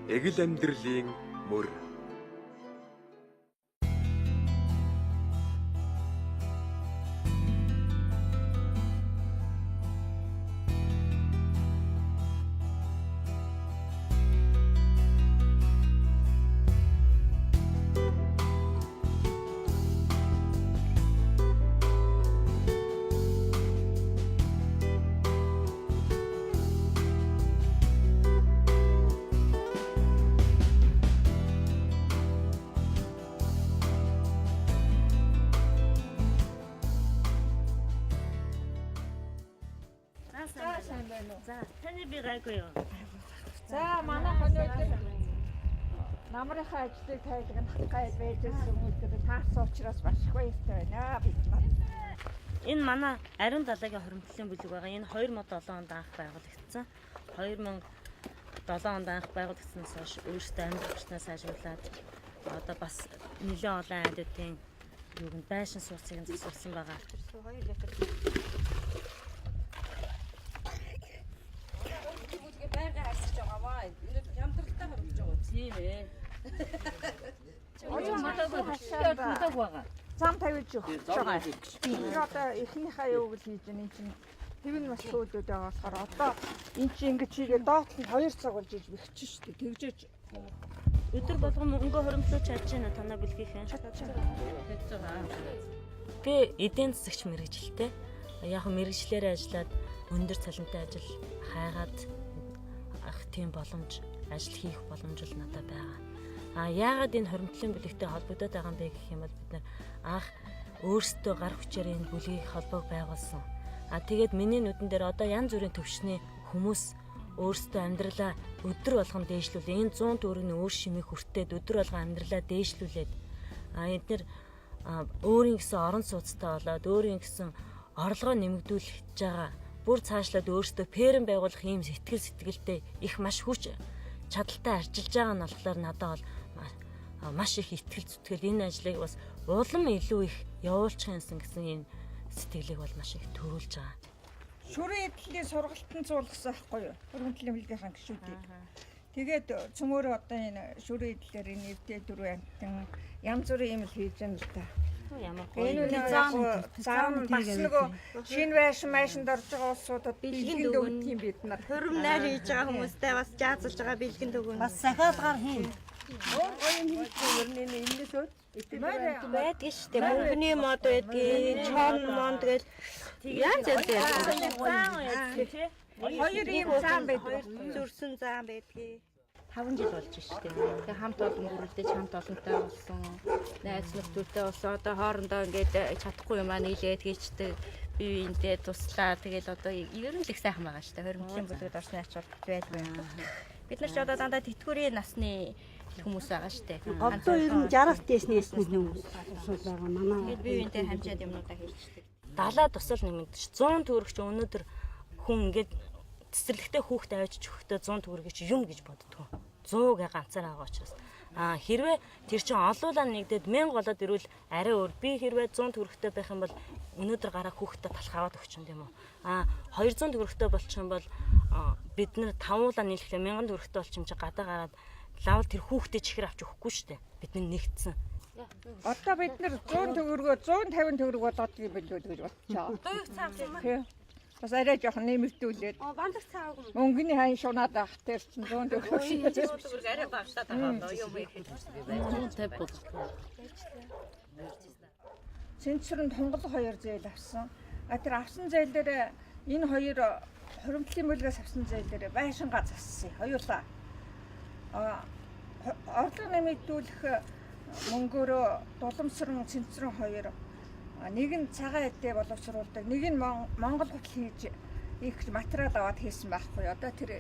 Эгэл амьдралын мөр. За, таны би гайгүй юу? За, манай хоньёолын намрынхаа ажлыг тайлгнах гай байж ирсэн хүмүүс таарсан учраас маш их баяртай байна бид нар. Энэ манай ариун далайгийн хуримтлалын бүлэг байгаа. Энэ 2007 онд анх байгуулагдсан. 2007 онд анх байгуулагдсанаас хойш өөрсдөө амьдрах хүчнээ сайжруулад одоо бас нэлээд олон айлуудын юунд байшин сууцыг засуулсан байгаа. 2 литр байнга харсаж байгаа маа. Ямдралтай хөрвж байгаа. Тийм ээ. Ожоо модоог хашаад байгаа. Зам тавьж өгч байгаа. Би одоо эхнийхээ юуг л хийж байгаа. Энд чинь тэв нь маш хөөдөд байгаа болохоор одоо эн чинь ингэж хийгээ доот нь 2 цаг болж иж бэхчих шүү дээ. Тэгжээж өдөр болгон мөнгө хуримтлуулж чадж байна танаа бүлгийнхэн. Чадж байгаа. Би эдийн засагч мэргэжилтэй. Яг мэргэжлэрээ ажиллаад өндөр цалинтай ажил хайгаад ах тийм боломж ажил хийх боломж л надад байгаа. Яагаад энэ хуримтлалын бүлэгтэй холбогдоод байгаа юм бэ гэх юм бол бид нар анх өөрсдөө гар хүчээр энэ бүлгийн холбоог байгуулсан. Тэгээд миний нүдэн дээр одоо янз бүрийн төвшний хүмүүс өөрсдөө амьдралаа өдөр болгон дээшлүүлээ. Энэ 100 төгрөгийн өөр шимийг хүртээд өдөр болгон амьдралаа дээшлүүлээд эдгээр өөрийн гэсэн орон сууцтай болоод өөрийн гэсэн орлогоо нэмэгдүүлж байгаа. Бүр цаашлаад өөрсдөө пэрэн байгуулах ийм сэтгэлтэй их маш хүч чадaltaй арчилж байгаа нь болохоор надад бол маш их итгэл зүтгэл энэ ажлыг бас улам илүү их явуулчих юмсан гэсэн энэ сэтгэлийг бол маш их төрүүлж байгаа. шүрэн эдлийн сургалтанд зуулгасан байхгүй юу? Хуримтлалын бүлгийнхаа гишүүдийг. Тэгээд цөмөөрөө одоо энэ шүрэн эдлээр энэ эвдээ дөрөв амтан янз бүрийн юм л хийж байгаа л та. Ямар Энэ зам бас нөгөө шинэ байшин дорж байгаа улсуудад бэлгэнд өгдөг юм бид нар. Хөрөмнөр хийж байгаа хүмүүстэй бас заазалж байгаа бэлгэнд өгнө. Бас сахиалгаар хийн. Байдаг шүү дээ. Мөнгөний мод байдгийг, чон монд гэл яаж яадаг. Хоёр ийм зам байдаг. Зүрсэн зам байдгийг. 5 жил болж шүү дээ. Тэгээ хамт олон гүрэлдэж хамт олонтой болсон. Найз нөхдөдтэй болсон. Одоо хоорондоо ингээд чадахгүй юм аа нийлээд хийчдэг. Би энтэй туслаа. Тэгэл одоо ер нь л их сайхан байгаа шүү дээ. Хуримтлалын бүлэгт орсны ач холбогдол байдаг. Бид нар ч одоо дандаа тэтгэврийн насны хүмүүс байгаа шүү дээ. Одоо ер нь 60-аас дээшнээс хүмүүс байгаа манай. Тэгээд би энтэй хамжаад юмнуудаа хийчихдэг. Далаа тусал нэмэгдэж 100 төгрөгч өнөөдөр хүн ингээд цэцэрлэгтэй хүүхдээ авчиж өгөхдөө 100 төгрөгийг чи юм гэж боддгоо. 100-г ганцаар байгаа учраас. Хэрвээ тэр чинь олуулаа нэгдээд 1000 болоод ирвэл арай өөр. Би хэрвээ 100 төгрөгтэй байх юм бол өнөөдөр гараа хүүхдээ талах аваад өгч юм тийм үү. 200 төгрөгтэй болчих юм бол бид нэр 5 уулаа нийлэхдээ 1000 төгрөгтэй болчих юм чи гадаа гараад лавл тэр хүүхдээ чихэр авч өгөхгүй шүү дээ. Бид нэгдсэн. Одоо бид нар 100 төгрөгөө 150 төгрөг болгоод юм билүү гэж бодчихоо. Дууг цаав юм аа. Бас арай жоохон нэмэгдүүлээд. Бандаг цаав юм. Мөнгөний хайн шунаад авах тэр чинь 100 төгрөг. Төгрөг арай багшаад байгаа юм их хэлж байна. 150 бол. Цэнцэрэнд Хонгол 2 зээл авсан. Тэр авсан зээл дээр энэ хоёр хуримтлалын бүлгээс авсан зээл дээр байшингаа зассан. Хоёулаа. Орлого нэмэгдүүлэх мөнгөөрөө дуламсран цэнцэрэн 2 нэг нь цагаан эдээ боловсруулдаг, нэг нь Монгол хутал хийж их материал аваад хийсэн байхгүй. Одоо тэр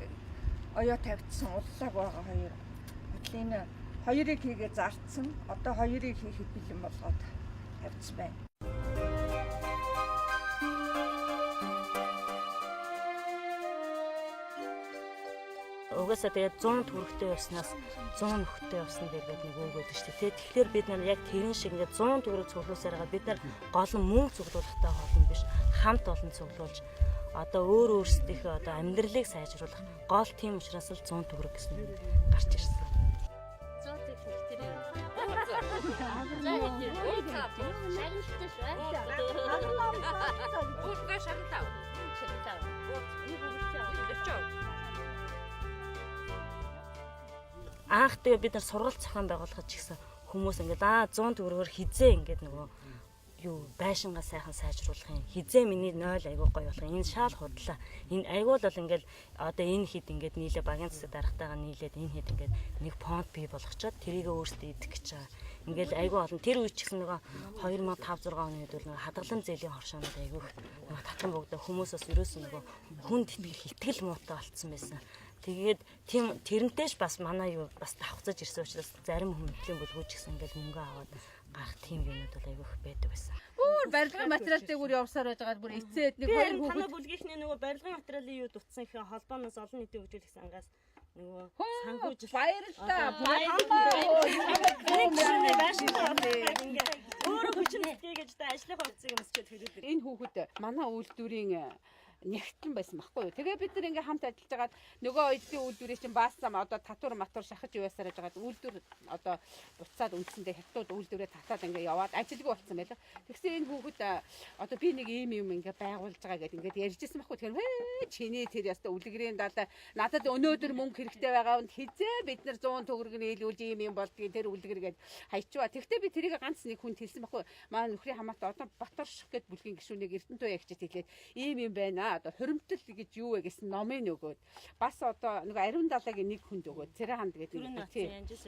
оёо тавьдсан уллаг байгаа хоёр. Хутлын хоёрыг хийгээ зардсан. Одоо хоёрыг хийхэд бэлэн болгоод тавьсан байна. Угаасаа тэгээд 100 төгрөгтэй явснаас 100 нөхөдтэй явсан дэргээд нэг үг байдаг шүү дээ. Тэгэхээр бид нар яг тэрэн шиг ингээд 100 төгрөг цуглуулсаар байгаа. Бид нар гол нь мөнгө цуглуулахтай хоолн биш, хамт олон цуглуулж одоо өөр өөрсдийнхөө одоо амьдралыг сайжруулах гол тийм учраас л 100 төгрөг гэсэн гарч ирсэн. Анх тэгээ бид нар сургалт зохион байгуулахад ч гэсэн хүмүүс ингээд 100 төгрөгөөр хизээ ингээд нөгөө юу байшингаа сайхан сайжруулах юм. Хизээ миний 0 айгуу гоё болох юм. Энэ шаал худлаа. Энэ айгуул бол ингээд одоо энэ хэд ингээд нийлээ багийн засаг дарагтайгаа нийлээд энэ хэд ингээд нэг фонд бий болгочоод тэрийг өөрсдөө идэх гэж байгаа. Ингээд айгуу олон тэр үе ч гэсэн нөгөө 2005 6 оны үед бол нөгөө хадгалан зээлийн хоршоонод айгуу нөгөө татан богдоо хүмүүсээс ерөөсөн нөгөө хүнд итгэл муутай болцсон байсан. Тэгээд тийм тэрнтэйш бас манай юу бас давхцаж ирсэн учраас зарим хүмүтлийн бүлгүүч гэсэн ингээд мөнгө аваад гарах тийм юмуд бол айгүйх байдаг байсан. Өөр барилгын материалтай бүр явсаар байж байгаа бүр эцээд нэг хоёр хүүхэд танай бүлгийнхний нөгөө барилгын материалын юу дутсан их холбооноос олон нийтийн хөгжүүлэх сангаас нөгөө санхүүж баярлалаа. Өөрөө хүчин гэж та ажлын хувцсыг өмсчихэд хэлээд энэ хүүхэд манай үйлдвэрийн нэгтлэн байсан байхгүй юу. Тэгээ бид нар ингээм хамт ажиллаж байгаад нөгөө эдийн үйлдвэрийн чинь баасан одоо татвар матвар шахаж яваасаар байгаад үйлдвэр одоо буцаад үндсэндээ хятад үйлдвэрээ татаад ингээ яваад ажилгүй болсон байлаа. Тэгсэн энэ хүүхэд одоо би нэг ийм юм ингээ байгуулж байгаа гэдээ ингээ ярьжсэн байхгүй. Тэгэхээр чиний тэр яста үлгэрийн даалаа надад өнөөдөр мөнгө хэрэгтэй байгаа нь хизээ бид нар 100 төгрөг нийлүүлж ийм юм болдгийг тэр үлгэр гээд хайчваа. Тэгтээ би тэрийг ганц нэг хүнд хэлсэн байхгүй. Маа нөхрийн хамаатан одоо Батарших гэд бүлгийн гишүүнийг Эрдэнэтөө ягчид хэлээд ийм юм байна. Одоо Хуримтлал гэж юу вэ гэсэн номыг өгөөд бас одоо нэг ариун далайгийн нэг хүнд өгөөд цэрэ ханд гэдэг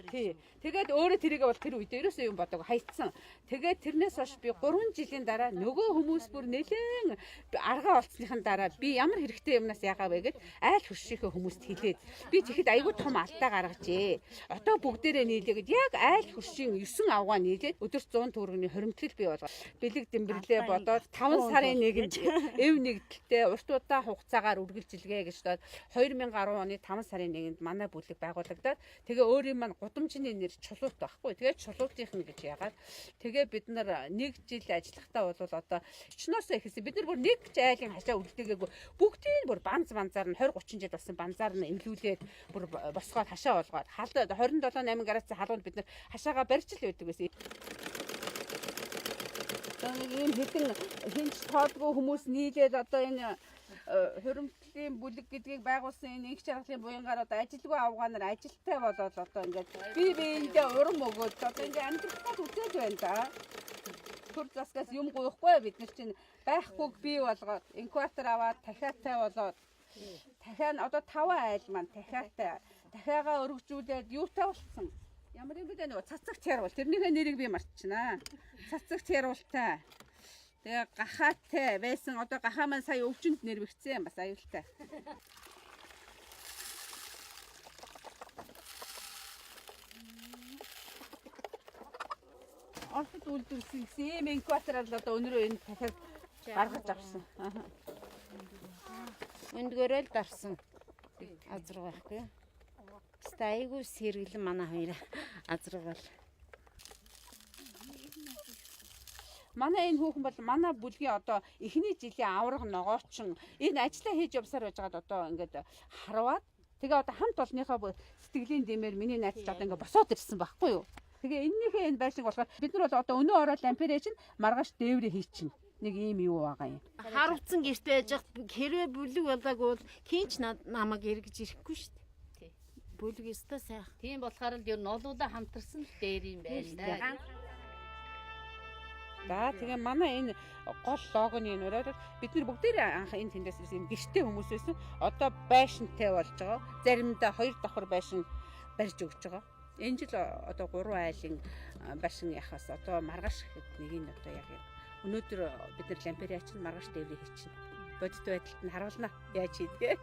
тий. Тэгээд өөрөө тэрийг бол тэр үед ерөөсөө юм бодог хайцсан. Тэгээд тэрнээс хойш би 3 жилийн дараа нөгөө хүмүүс бүр нэлээд аргаа олцсныхын дараа би ямар хэрэгтэй юмнаас яагаа вэ гэд айл хуршийнхээ хүмүүст хэлээд би тэгэхэд айгүй том алдаа гаргажээ. Одоо бүгдээрээ нийлээгээд яг айл хуршийн 9 авгаа нийлээд өдөрт 100 төгрөгийн хуримтлал бий болгоо. Бэлэг дэмбэрлээ бодоод 5 сарын нэгэнд эв нэгдэлтэй урт удаа хугацаагаар үргэлжилгээ гэж доод 2010 оны 5 сарын 1-нд манай бүлэг байгуулагдаад тэгээ өөрийн маань гудамжны нэр чулуут байхгүй. Тэгээ чулуутынх нь гэж яагаад тэгээ бид нар 1 жил ажиллахтаа бол одоо өчнөөсөө ихсэн бид нар бүр нэг ч айлын хашаа үлдээгээгүй бүгдийг бүр банзаар нь 20 30 жил болсон банзаар нь эвлүүлээд бүр босгоод хашаа болгоод 27 8 градусын халуунд бид нар хашаага барьж л байдаг гэсэн. Ийм хэдэн хинч тоодгүй хүмүүс нийлээд одоо энэ Хуримтлалын бүлэг гэдгийг байгуулсан энэ их чаргалын буянгаар одоо ажилгүй авгаанаар ажилтай болоод одоо ингээд биендээ урам өгөөд одоо ингээд амьдрахад үзээд байна да. Төр засгаас юм гуйхгүй бид нар чинь байхгүйг бий болгоод инкватор аваад дахиатай болоод дахиад одоо 5 айл маань дахиагаа өргөжүүлээд юутай болсон. Ямар юм бэ нөгөө цацагт яруул тэрнийхээ нэрийг би мартчихнаа. Цацагт яруултай. Тэгээ гахаатай байсан одоо гахаа маань сая өвчнөд нэрвэгцсэн бас аюултай. Орчид үйлдвэрсэн юм инкватораар л одоо өнөрөө энэ дахиад гаргаж авсан. Өндгөрөө л дарсан. Азраг байхгүй. Стайгуу сэргэлэн манай хоёр азраг бол. Манай энэ хүүхэн бол манай бүлгийн одоо эхний жилийн авраг ногоочин энэ ажиллаа хийж явсаар байжгаад одоо ингээд харваад тэгээ одоо хамт олныхоо сэтгэлийн дэмээр миний найз одоо ингээд босоод ирсэн байхгүй юу. Тэгээ эннийхээ энэ байшинг болохоор бид нар бол одоо өнөө ороод ламперэж чинь маргааш дээврээ хийчихнэ. Нэг ийм юу байгаа юм. Харавцсан гэрт байж хэрвээ бүлэг болоогүй бол хинч намайг эргэж ирэхгүй шүү дээ. Бүлэг өстой сайхан. Тийм болохоор л ер нь олуулаа хамтарсан дээр юм байна. За тэгээ манай энэ гол логоны нөрөөр бид нар бүгдээрээ анх энэ тэндээс юм гэртэй хүмүүс байсан. Одоо байшинтай болж байгаа. Заримдаа 2 давхар байшин барьж өгч байгаа. Энэ жил одоо 3 айлын байшин яхаас одоо маргааш нэг нь одоо яг өнөөдөр бид нар лампериач нь маргааш дээврээ хийчихнэ. Бодит байдалд нь харуулна. Яаж хийдгээ?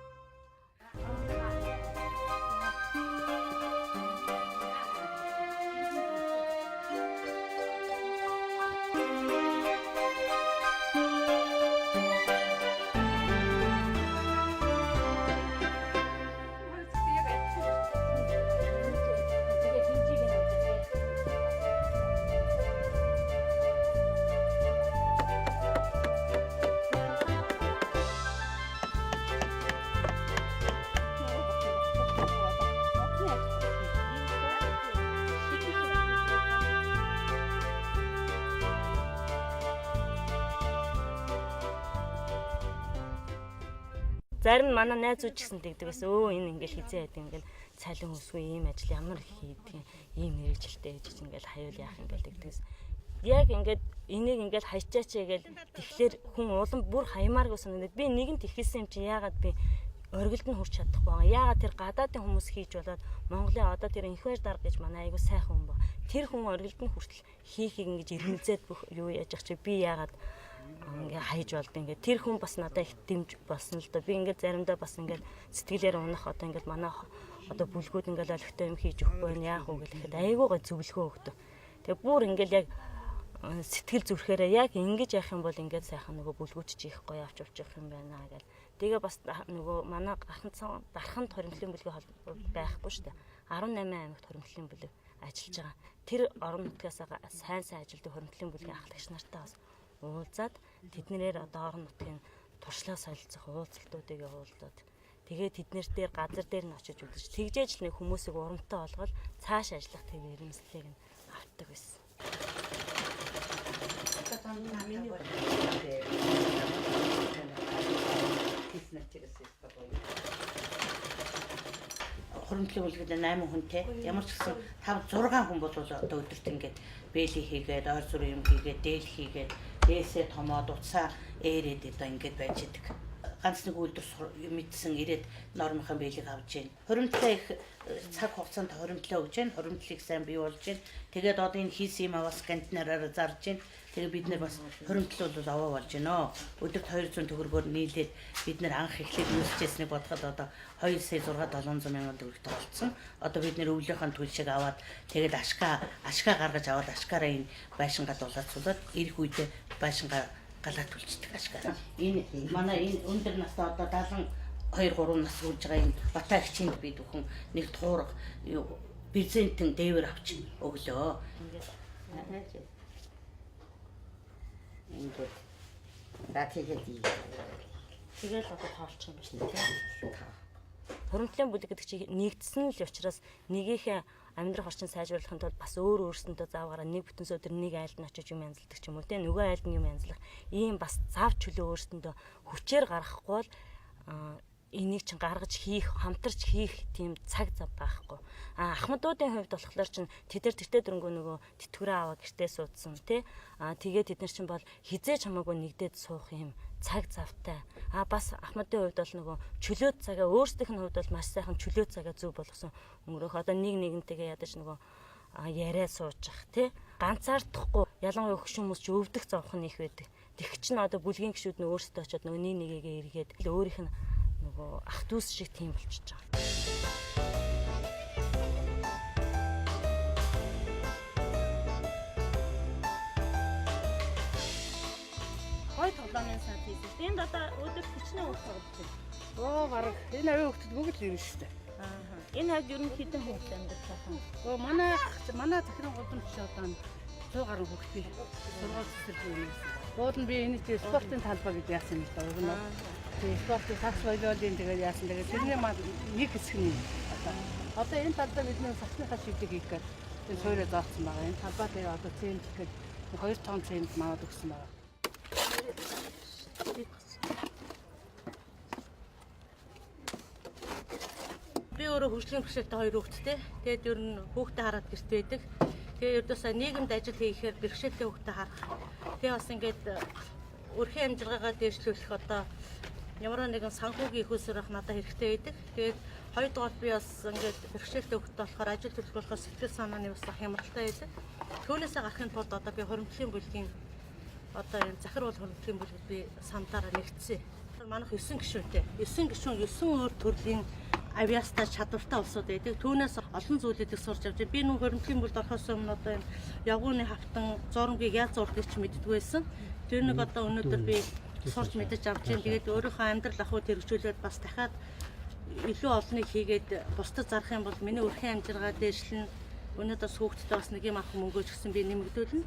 зарим манай найз үуч гэсэн тэгдэг гэсэн. Өө энэ ингээл хизээ байдаг ингээл цалин өсгүй ийм ажил ямар их хийдэг ийм мэрэгжилтэй гэж ингээл хаюул яах ингээл тэгдэгс. Яг ингээд энийг ингээл хайчаач гээл тэгэхээр хүн улам бүр хаямааргүй санагдав. Би нэгэнт ихэлсэн юм чи яагаад би оргилд нь хүрч чадахгүй байгаа. Яагаад тэр гадаадын хүмүүс хийж болоод Монголын одоо тэр инхвэр дарга гэж манай айгу сайхан хүн ба. Тэр хүн оргилд нь хүртэл хийхийг ингэж ирмэлзээд юу яаж ах чи би яагаад ингээ хайж болд ингээ тэр хүн бас надад их дэмж болсон л доо. Би ингээ заримдаа бас ингээ сэтгэлээр унах одоо ингээ манай одоо бүлгүүд ингээ олигтой юм хийж өгөхгүй нь яах вэ гэхэд айгуугаа зөвлөгөө өгдөг. Тэгээ бүр ингээ яг сэтгэл зүрхээрээ яг ингэж яах юм бол ингээ сайхан нөгөө бүлгүүч чи их гоё авч явчих юм байна гэл. Тэгээ бас нөгөө манай Дарханд Хуримтлалын бүлгийн холбоо байхгүй шүү дээ. 18 аймагт Хуримтлалын бүлэг ажиллаж байгаа. Тэр орон нутгаас сайн ажилтдаг Хуримтлалын бүлгийн ахлагч нартай бас уулзаад тэднэрээр одоо орон нутгийн туршлага солилцох уулзалтуудыг явуулдаад тэгээд тэднэр дээр газар дээр нь очиж үзэж тэгжээж л нэг хүмүүсийг урамтай болгоод цааш ажиллах тэр эрмэлзлийг нь авдаг байсан. Хуримтлалын бүлгэд 8 хүнтэй ямар ч гэсэн 5-6 хүн бол одоо өдөрт ингээд бэли хийгээд ойр зүрийн юм хийгээд дээл хийгээд дээсээ томоод уцаа ээрээд одоо ингээд байж идэг. Ганц нэг үйлдвэр мэдсэн ирээд нормынхан бэлийг авч ийн. Хуримтлалаа их цаг хугацаанд хуримтлалаа өгж ийн. Хуримтлалыг сайн бий болж ийн. Тэгээд одоо энэ хийсэн юм аваас контейнераар зарж ийн. Тэгээ бид нар бас хуримтлал бол аваа болж байна. Өдөрт 200 төгрөгөөр нийлээд бид нар анх эхлээд үүсчихсэнийг бодоход одоо 2 сая 6-700 мянган төгрөгтэй болцсон. Одоо бид нэр өвлийнхэн төлшийг аваад тэгээд ашгаа гаргаж аваад ашгаараа энэ байшингаа дулаацуулаад ирэх үедээ байшингаа галаад төлцдөг ашгаараа. Энэ манай энэ өндөр настай одоо 72-3 нас хүрж байгаа энэ Батаа хичээнд бид бүхэн нэг туурга презентэн дээвэр авч өглөө. Ингээд тэгэл одоо тоолчих юм байна шүү дээ. Хуримтлалын бүлэг гэдэг чинь нэгдсэн л учраас нэгийнхээ амьдрах орчин сайжруулахын тулд бас өөрсөндөө зааваараа нэг бүтэн сөдөр нэг айлд нь очиж юм янзалдаг ч юм уу те нөгөө айлд нь юм янзлах ийм бас зав чөлөө өөрсөндөө хүчээр гаргахгүй бол энийг чинь гаргаж хийх хамтарч хийх тийм цаг зав байхгүй. Ахмадуудын хувьд болохоор чинь тэртээ дөрөнгөө нөгөө тэтгэврээ аваад гэртээ суудсан тий. Тэгээд тэд нар чинь бол хизээж хамаагүй нэгдээд суух юм цаг завтай. Бас Ахмадын хувьд бол нөгөө чөлөө цагаа өөрсдийнх нь хувьд бол маш сайхан чөлөө цагаа зөв болгосон өнгөрөх. Одоо нэгнтэйгээ ядаж нөгөө яриа сууж ах тий. Ганцаардахгүй ялангуяа хөгшин хүмүүс ч өвдөх зовхон их байдаг. Тэгэх чинь одоо бүлгийн гишүүд нь өөрсдөө очиод нөгөө нэгээгээ эргээд өөрийнх нь нөгөө ах дүүс шиг тийм болчихж байгаа. Гой тоглоомын санд хийсэн. Энд одоо өдөр хүчнээ уусгаж байна. Бараг энэ авийн хөлтөд бүгд л ирнэ шүү дээ. Энэ хавьд ер нь хэдэн хүүхэд амьдарч Манай байна? захирын гудамж одоо 100 гаруй хүүхэд би сургууль цэцэрлэг юмсан. Уул нь би энэ чинь спортын талбай гэж яасан юм даа. Уг нь тэгээ спортын сакс волейболын тэгээд яасан. Тэгээд тэрний нэг хэсэг нь одоо энэ талбай бидний саксныхаа шийдвэрийг хийх гээд энэ суурьаа заасан байгаа. Энэ талбай тэгээ одоо цэнд гэхэд 2 тонн цэнд манад өгсөн байгаа. Би өөрөө хөгжлийн бэрхшээлтэй 2 хүүхэдтэй. Тэгээд ер нь хүүхдээ хараад гэрт байдаг. Тэгээд ердөөсөө нийгэмд ажил хийхээр бэрхшээлтэй хүүхдээ харах. Тэгээд бас ингээд өрхийн амжилгаагаа дээшлүүлэх одоо ямар нэгэн санхүүгийн их усрах надад хэрэгтэй байдаг. Тэгээд хоёрдугаар би бас ингээд бэрхшээлтэй хүүхдээ болохоор ажил төлөвлөхөөр сэтгэл санааны бас хямралтай байдаг. Түүнээсээ гарахын тулд одоо би Хуримтлалын бүлгийн одоо энэ Захир-Уул Хуримтлалын бүлэгт би самтаараа нэгдсэн. Манайх 9 гишүүнтэй. 9 гишүүн 9 өөр төрлийн авиастай чадвартай улсууд байдаг. Түүнээс олон зүйлүүдийг сурч авч би нүү Хуримтлалын бүлд орохоос өмнө одоо энэ явгууны хавтан зургийг яаж зурдгийг ч мэддэггүй байсан. Тэр нэг одоо өнөөдөр би сурч мэдэж авч байна. Тэгээд өөрийнхөө амьдрал ахуйд хэрэгжүүлээд бас дахиад илүү олныг хийгээд бусдад зарах юм бол миний өрхийн амжилгаа дээшлэн өнөөдөр хүүхдтэй бас нэг юм авах мөнгөж гэсэн би нэмэгдүүлнэ.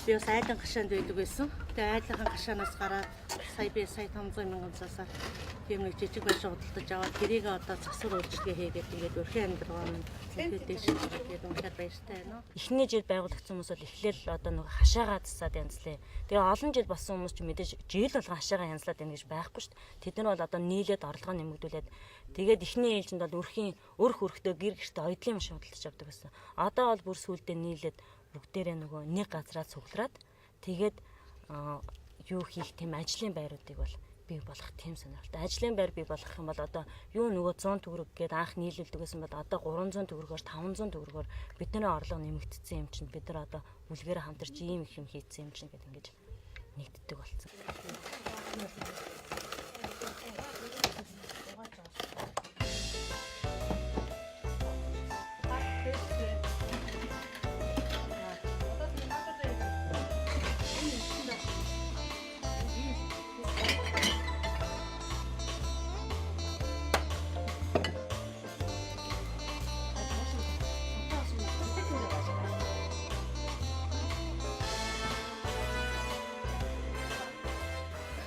Би бас айлын гашаанд байдаг байсан. Тэгээ айлын гашаанаас гараад сая 500 мянган цаасаа тийм нэг жижиг байшин худалдаж аваад тэрийг одоо засвар үйлчлэгээ хийгээд тэгээд өрхийн амьдрал Тэгээд дэш тэгээд уншаад баяртай байна. Эхний жил байгуулагдсан хүмүүс бол эхлээл одоо нэг хашаагаа засаад янзлаа. Тэгээ олон жил болсон хүмүүс ч мэдээж жил болгон хашаагаа янзлаад байна гэж байхгүй шүү дээ. Тэд нар бол одоо нийлээд орлогоо нэмэгдүүлээд тэгээд эхний ээлжинд бол өрх өрхтөө гэр гэртээ ойдлын машин худалдаж авдаг байсан. Одоо бол бүр сүүлдээ нийлээд бүгдээрээ нөгөө нэг газраа цуглараад тэгээд юу хийх тийм ажлын байруудыг бол бий болгох тийм сонирхолтой. Ажлын байр бий болгох юм бол одоо юу нөгөө 100 төгрөг гээд анх нийлүүлдэг гэсэн бол одоо 300 төгрөгөөр 500 төгрөгөөр бидний орлого нэмэгдсэн юм чинь бид нар одоо бүлгээрээ хамтарч ийм их юм хийцэн юм чинь гэдэг ингэж нэгддэг болсон.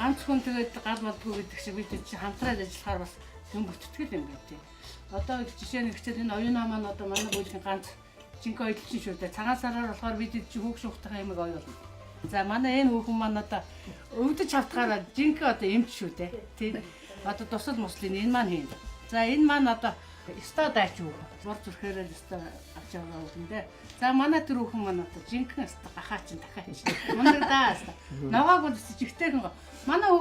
Ганц хүн тэгээд гал болдгоо гэдэг шиг бид чи хамтраад ажиллахаар бас юм бүтгэл юм байна тий. Одоо жишээ нь хичээл энэ оюунаа маань одоо манай бүлгийн ганц жинхэнэ оюутан шүү дээ. Цагаан сараар болохоор бид чи хүүх шуухтайгаа юмэг оюулна. За манай энэ хүүхэн маань одоо өвдөж хавтгаараа жинхэнэ одоо эмч шүү дээ. Тий. Одоо тусал муслын энэ маань хийн. За энэ маань одоо ста дайч хүүхэн. Зур зүрхээрээ ста авч байгаа хүүхэн дээ. За манай тэр хүүхэн маань одоо жинхэнэ ста гахаа чин дахиач. Мундаа ста. Ногоог бол жигтэйхэн манай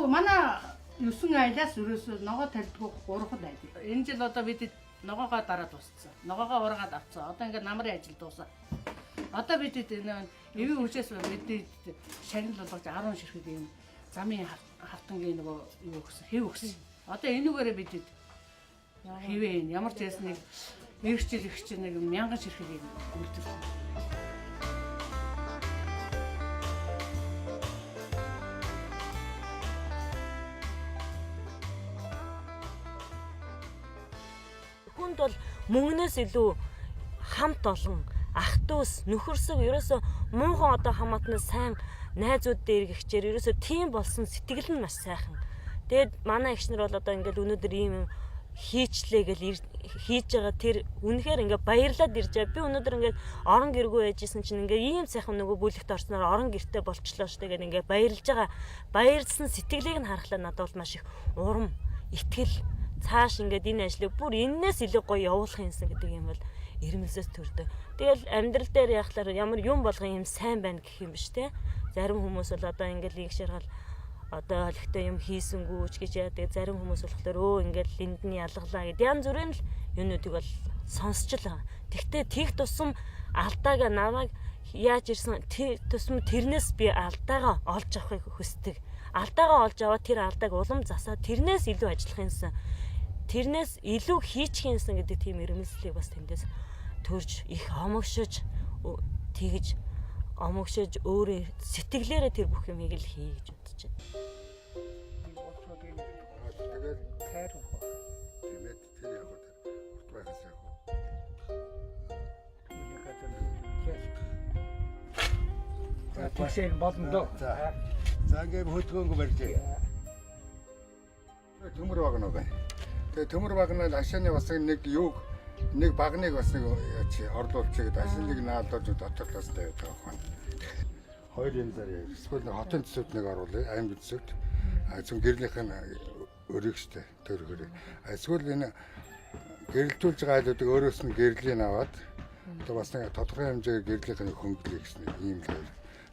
9 айлаас өрөөсөө ногоо талдгүй 3 хэд айл. Энэ жил одоо бид ногоогоо дараад дууссан. Ногоогоо ургаад авцсан. Одоо ингээд намрын ажил дуусаа. Одоо бид энэ эвийн хүчээс бид шагнал болгож 10 ширхэг юм замын хавтангийн нөгөө юу өгсөн, хэв өгсөн. Одоо энүүгээрээ бид хэвэн ямар ч ясныг мэрэгчл их чинь нэг 1000 ширхэг үлдсэн. Хүнд бол мөнгнөөс илүү хамт олон ах дүүс нөхөрсөг ерөөсө муухан одоо хамаатнаас сайн найзууд дээр гихчээр ерөөсө тийм болсон сэтгэл нь маш сайхан. Тэгээд манай эгчнэр бол одоо ингээд өнөөдөр ийм юм хийчлээ гэл хийж байгаа тэр үнэхээр ингээд баярлаад ирж байгаа. Би өнөөдөр ингээд орон гэргүй байжсэн чинь ингээд ийм сайхан нөгөө бүлэгт орсноор орон гэртээ болчлоо штэ гэдэг ингээд баярлж байгаа. Баярлсан сэтгэлийг нь харахлаа надад бол маш их урам, итгэл цааш ингээд энэ ажлыг бүр эннээс илүү гоё явуулах юмсан гэдэг юм бол ирмэлзээс төрдөг. Тэгэл амьдрал дээр яхахлаар ямар юм болгон юм сайн байна гэх юм биш те. Зарим хүмүүс бол одоо ингээд лиг шаргал одоо олигтой юм хийсэнгүү ч гэж яадаг. Зарим хүмүүс болохоор ингээд энд нь ялглаа гэд янз бүрийн л юмнуудыг бол сонсч л байгаа. Тэгтээ тех тусам алдаага намайг яаж ирсэн тусам тэрнээс би алдаагаа олж авахыг хүсдэг. Алдаагаа олж аваад тэр алдааг улам засаад тэрнээс илүү ажиллах юмсан. Тэрнээс илүү хийчих юмсан гэдэг тийм ирмэлзлийг бас тэндээс төрж их омогшиж тэгж омогшиж өөрөө сэтгэлээрээ тэр бүх юмыг л хий гэж бодож байна. Тэгээд тайр уу. Тэгээд тэр яг урт байхаас яг. За тийшээ болно доо. За ингээд хөдгөөнгөө барьжээ. Төмөр багна байна. Тэгээ төмөр багнаа ашааны бас нэг багныг бас нэг орлуулчихад ашиныг наалдуулж доторлоос тавьдаг байгаа юм. Хоёр юм зарыг эсвэл хотын төсөвд нэг оруулъя, аймгийн төсөвд. Зөв гэрлийнх нь өрийг штэ төрөхөр. Эсвэл энэ гэрэлтүүлж байгаа айлуудыг өөрөөс нь гэрлийн аваад одоо бас нэг тодорхой хэмжээгээр гэрлийнх нь хөнгөлөе гэсэн ийм л хоёр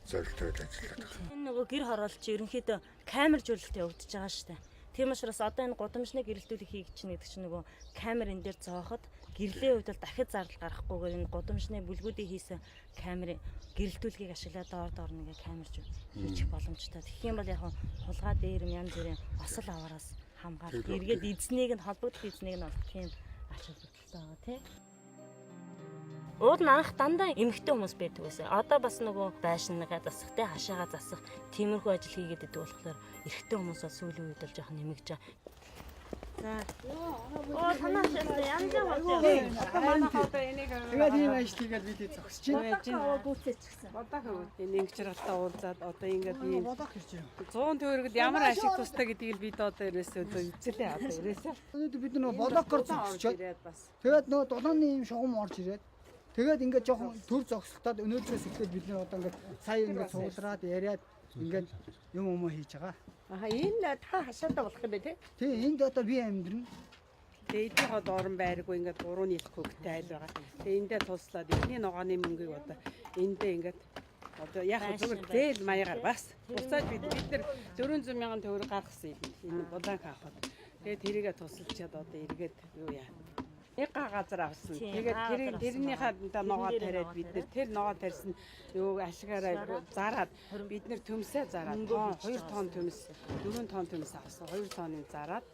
зорилттой ажилладаг. Энэ нөгөө гэр хороолч ерөнхийдөө камержуулалтад явагдаж байгаа штэ. Тийм учраас одоо энэ гудамжны гэрэлтүүлэг хийх чинь гэдэг чинь нөгөө камер энэ дээр зооход гэрлийн хувьд бол дахид зардал гарахгүйгээр энэ гудамжны бүлгүүдийн хийсэн камерын гэрэлтүүлгийг ашиглаад доор нэгэ камерж хийчих боломжтой. Тэгэх юм бол яг хулгай дээр янз бүрийн осол аваараас хамгаалах эргээд эзнийг нь холбогдох эзнийг нь олох тийм ач холбогдолтой байгаа тийм. Ууд нь анх дандаа эмэгтэй хүмүүс байдаг байсан. Одоо бас нөгөө байшингаа засах, тэ хашаага засах, тиймэрхүү ажил хийгээд идэг болохоор эрэгтэй хүмүүс бол сүүлийн үед л жоохон нэмэгдэж байгаа. За. Оо танаас янз бүр. Манайх одоо энийг Тэгээд ийм ажлыг бид зогсож байна. Гүйцээчихсэн. бодох үү. Энэ ингэж жаргалтай уулзаад одоо ингээд ийм 100 төгрөгөд ямар ашиг тустай гэдгийг л бид одоо ерөөсөө үзлээ одоо ерөөсөө. Өнөөдөр бид нөө блокоор зогсчиход. бас. Тэгээд нөө дулааны ийм шугам орж ирээд тэгээд ингээд жоохон төр зогсолтод өнөөдрөөс эхлээд бид нэр одоо ингээд сая ингээд цуглараад яриад ингээд юм хийж байгаа. Энэ та хашаатаа болох юм бэ те? Тий, энд одоо би амьдрна. Тэгээ эдийн хот орон байргүй ингээд 3 нийт хөвгтэй айл байгаа. Тэгээ эндээ туслаад эхний ногооны мөнгийг одоо эндээ ингээд одоо яг зүгээр зээл маягаар бас буцаад бид нар 400 мянган төгрөг гаргасан энэ булаан хаахад. Тэгээ тэрийгэ тусалчаад одоо эргээд юу яа. Нэг газар авсан. Тэгээд тэрнийхээ ногоо тариад бид нэр тэр ногоо тарьсан юу ашигаараа зараад бид нэр төмсөө зараад 2 тонн төмс 4 тонн төмс авсан. 2 тонныг зараад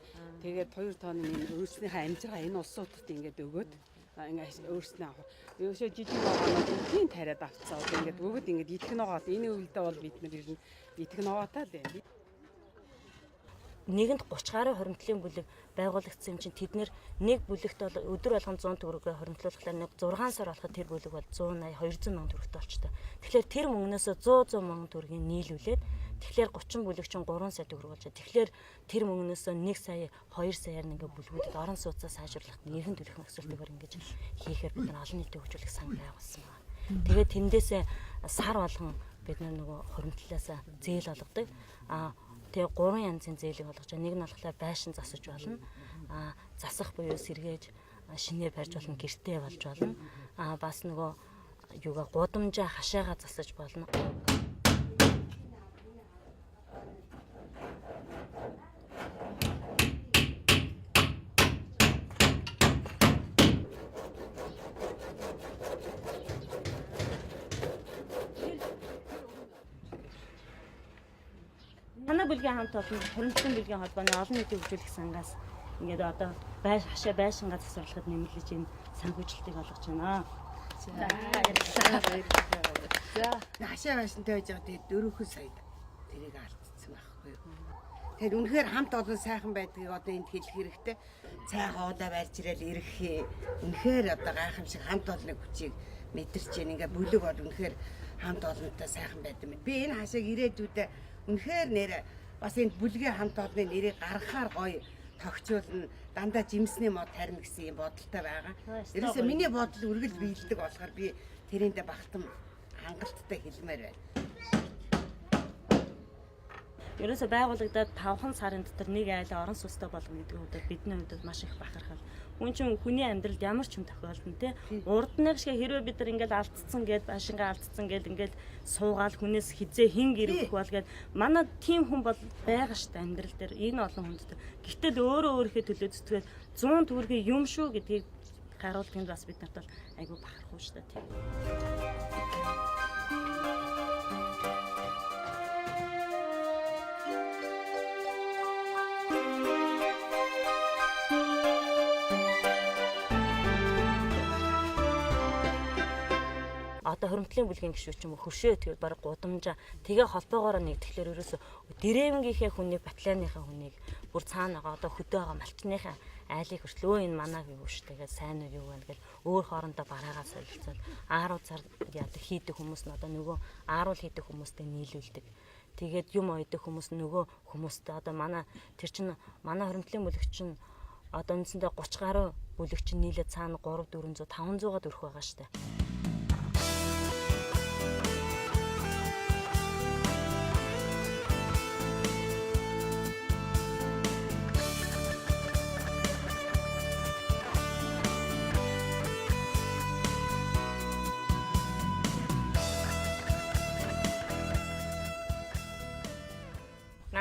тэгээд 2 тонны өөрснийхөө амжиргаа энэ улсуудад ингээд өгөөд ингээд өөрснөө авах. Өшөө жижиг ногооноо бүгдийг тариад авцгаа. Ингээд өгөөд ингээд идэх ногоо. Энэ үедээ бол бид нэр ирнэ идэх ногоотой дээ. Нэгэнд 30 гаруй хуримтлалын бүлэг байгуулагдсан юм чинь тэд нэг бүлэгт бол өдөр болгон 100 төгрөгөөр хуримтлуулахлаар нэг 6 сар болоход тэр бүлэг бол 180 200 мянган төгрөгтэй болчтой. Тэгэхээр тэр мөнгнөөсөө 100 мянган төгрөгийг нийлүүлээд тэгэхээр 30 бүлэг чинь 3 сая төгрөг болж байгаа. Тэгэхээр тэр мөнгнөөсөө 1 сая 2 саяар ингээ бүлгүүдэд орон сууцаа сайжруулахад нэгэн төрөх нөхцөлтөөр ингэж хийхээр бид нар олон нийтэд хөгжүүлэх сан байгуулсан байна. Тэгээд тэндээсээ сар болгон бид нөгөө хуримтлалаасаа зээл олгодог. Тэгээ 3 янзын зээлийг болгож байгаа. Нэг нь болохоор байшин засаж болно. Засах буюу сэргээж шинээр барьж болно, гэртээ болж болно. Бас нөгөө юугаа гудамжаа хашаага засаж болно. Манай бүлгийн хамт олон Хуримтлалын бүлгийн холбооны олон нийтийн хөгжүүлэх сангаас ингээд одоо хашаа байшингаа засварлахад нэмэлж энэ санхүүжилтийг олгож байна. За хашаа байшинтай байж байгаа тэгээд 4 сая тэрийг алдсан байхгүй юу. Тэгэхээр үнэхээр хамт олон сайхан байдгийг одоо энд хэлэх хэрэгтэй. Цайхан удаа барьж ирэл ирэх үнэхээр одоо гайхамшиг хамт олонны хүчийг мэдэрч байна. Ингээ бүлэг бол үнэхээр хамт олонтой сайхан байдаг юм. Би энэ хашааг ирээдүйдээ үнэхээр нэр бас энэ бүлгийн хамт олонны нэрийг гаргахаар гоё тогтчулна, дандаа жимсний мод тарина гэсэн юм бодолтой байгаа. Ерөөсөө миний бодол үргэлж биелдэг болохоор би тэрэндээ багтан хангалттай хэлмээр байна. Ерөөсөө байгуулагдаад 5 сарын дотор нэг айлаа орон сууцтай болгоно гэдэг нь бидний хувьд маш их бахархал. Хүн чинь хүний амьдралд ямар ч юм тохиолдно те. Урд нэг шиг хэрвээ бид нар ингээд алдцсан гээд башингаа алдцсан гээд ингээд суугаал хүнээс хизээ хин гэрэх бол гээд манай тийм хүн бол байгаа штэ амьдрал дээр энэ олон хүнд. Гэтэл өөрөө өөрийнхөө төлөө зүтгээд 100 төгрөгийн юм шүү гэдгийг харуултанд бас бид нарт бол айгүй бахархав штэ тийм. Одоо хуримтлалын бүлгийн гишүүд ч юм уу хөшөө тэгээд баг гудамжаа тэгээ холбоогоор нэгдэхлээр ерөөсө дэрэмгийнхээ хүнийг батальоныхаа хүнийг бүр цаана байгаа одоо хөдөө байгаа малчныхаа айлыг хүртэл энэ манаг юу шүү тэгээд сайн уу юу вэ гэж өөр хоорондоо бараагаа солилцоод ааруу цар яадаг хийдэг хүмүүс нь одоо нөгөө ааруул хийдэг хүмүүстэй нийлүүлдэг. Тэгээд юм ойдог хүмүүс нөгөө хүмүүстэй одоо манай тэр чин манай хуримтлалын бүлэг чин одоо үндсэндээ 30 гаруй бүлэг чин нийлээд цаана 3 400 500-аад өрөх байгаа штэ.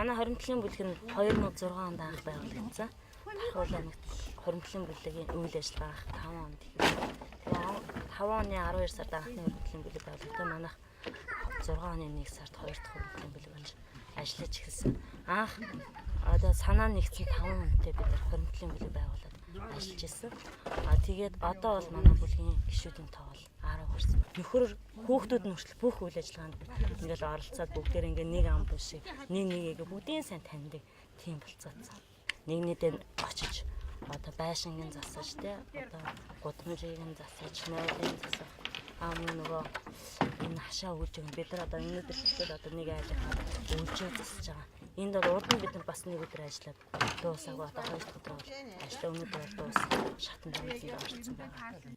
Манай хуримтлалын бүлэг нь 2006 онд анх байгуулагдсан. Дархан-Уул аймагт хуримтлалын бүлгийн үйл ажиллагаа 5 онд. Тэгээ 5 оны 12 сард анхны хуримтлалын бүлэг байгуулагдсан. Манайх 6 оны 1 сард 2 дахь хуримтлалын бүлэг болж ажиллаж эхэлсэн. Анх одоо санаа нэгдсэн 5 хүнтэй бид нар хуримтлалын бүлэг байгуулад ажиллаж ирсэн. Тэгээд одоо бол манай бүлгийн гишүүдийн тоо бол 10 гарсан. Нөхөр хүүхдүүд нь хүртэл бүх үйл ажиллагаанд ингээл оролцоод бүгдээр ингээ нэг ам биш нэг нэгийг бүгдийн сайн таньдаг тийм болцоодсан. нэгнийдээ очиж одоо байшингийн засаж тий одоо гудамжийг нь засаж нойлын засах мөн нөгөө энэ хашаа өгүүлж байгаа. Бид нар одоо өнөөдөр хэлбэл одоо нэг айлхаа өвчөө засаж байгаа. Энд бол урд нь бид нар бас нэг өдөр ажиллаад дуусаагүй одоо 2 дахь өдөр ажиллаа. Өнөөдөр бол дуус шатан дамжуулаад орсон байна.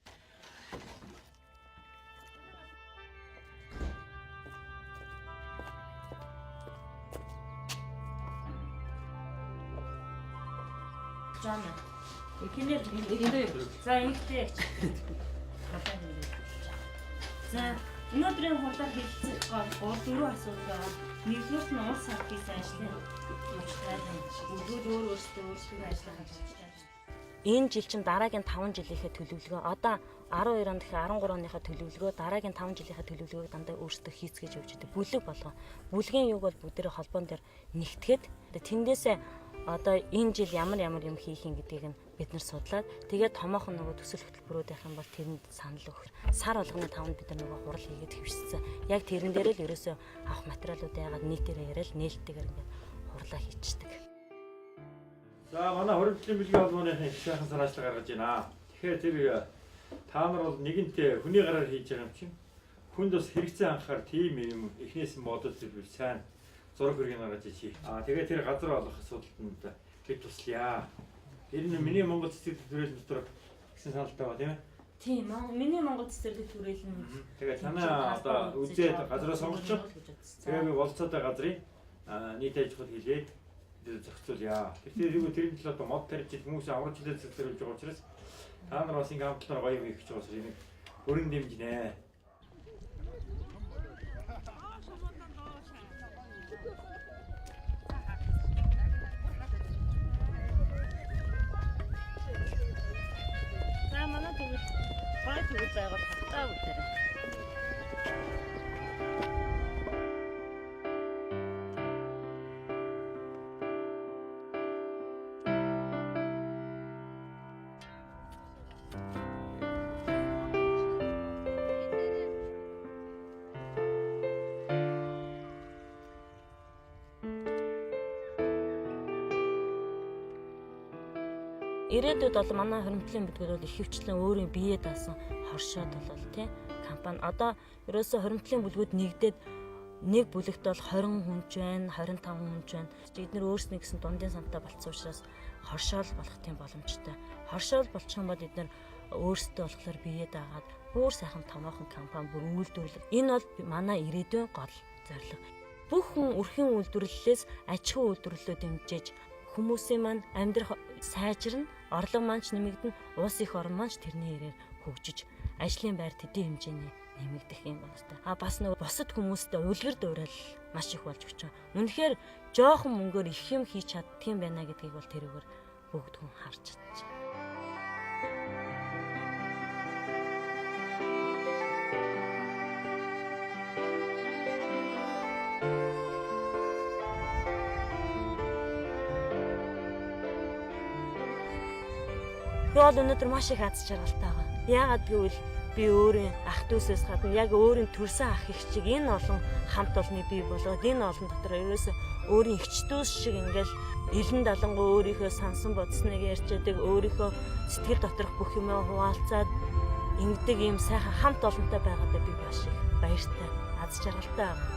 Жана. Эхнэр за ингэтэй. За өнөөдрийн хурдаар хэлцэх гол 4 асуулт байгаа. Нэгдүгээрт нь улс хавьтын ажлын явцтай өөр өөрсдөө ажиллагаа хийж. Энэ жил чинь дараагийн 5 жилийнхээ төлөвлөгөө одоо 12 он дахин 13 оныхаа төлөвлөгөө дараагийн 5 жилийнхаа төлөвлөгөөг дандаа өөрсдөө хийцгээж явж байгаа. Бүлэг болгоо. Бүлгийн юг бол бүгдээ холбоон дээр нэгтгэхэд тэндээсээ одоо энэ жил ямар юм хийх юм гэдгийг нь бид нар судлаад тэгээд томоохон нөгөө төсөл хөтөлбөрүүд байх юм бол тэрэнд санал өгөх. Сар болгоны 5-нд бид нар нөгөө хурал хийгээд хэвшсэн. Яг тэрэн дээр л ерөөсөө авах материалуудаа ягаад нийтээр яриад нээлттэйгээр ингээд хурлаа хийчихдэг. За манай Хуримтлалын бүлгийн холбооныхын сайхан санаачлал гаргаж байна. Тэгэхээр тэр та нар бол нэгэнтээ хүний гараар хийж байгаа юм чинь хүнд бас хэрэгцээ анхаар тийм юм эхнээс нь бодож ирвэл сайн зураг хүргийг гаргаж ичээ. Тэгээд тэр газар олох асуудалтанд бид туслая. Тэр нь миний Монгол цэцэрлэг төрөл дотор гэсэн саналтай ба тийм ээ. Тийм миний Монгол цэцэрлэг төрөл нь. Тэгээд танаа одоо үзээд газараа сонгочих. Тэгээд би болцоотой газрын нийт аж ахуйд хэлээд зохицуулъя. Тэр нь л одоо мод тарьж хүмүүс авраж хилээд цэцэрлэж байгаа учраас та нар бас ингээм хамтлаар гоё юм хийх гэж байгаа юм. Өрн дэмжинэ. Тэгвэл байгаад хатаа үтэрэ. Ирээдүйд бол манай Хуримтлалын бүлгүүд бол их хвчлэн өөрийн биеэ даасан хоршоод бол тий компани одоо ерөөсө Хуримтлалын бүлгүүд нэгдээд нэг бүлэгт бол 20 хүнч байна, 25 хүнч байна. Эдгээр өөрснөө гэсэн дундын сантай болцсон учраас хоршоол болох тийм боломжтой. Хоршоол болчих юм бол эдгээр өөрсдөө болохоор биеэ даагаад бүр сайхан томоохон компани бүр үйлдвэрлэх. Энэ бол манай ирээдүйн гол зорилго. Бүх хүн өрхийн үйлдвэрлэлээс аж ахуй үйлдвэрлэлөө дэмжиж хүмүүсийн маань амьдрах сайжирна, орлого маань ч нэмэгдэнэ, улс их орн маань ч тэрний ирээр хөгжиж, ажлын байр төдий хэмжээний нэмэгдэх юм байна шүү дээ. Бас нөгөө бусад хүмүүстэй улгэр дуурал маш их болж өгч байгаа. Үнэхээр жоохон мөнгөөр их юм хийж чаддаг юм байна гэдгийг бол тэрүүгээр бүгд хүн харж чадчих. Би бол өнөөдөр маш их аз жаргалтай байгаа. Яагаад гэвэл би өөрийн ах дүүсээс гадна яг өөрийн төрсөн ах их чиг энэ олон хамт олныг бий болгоод энэ олон дотор ерөөсө өөрийн эгч дүүс шиг ингээл элен далангуу өөрийнхөө сансан бодсныг ярьчаадаг, өөрийнхөө сэтгэл доторх бүх юмаа хуваалцаад ингэдэг ийм сайхан хамт олонтой байгаадаа би маш их баяртай, аз жаргалтай байгаа.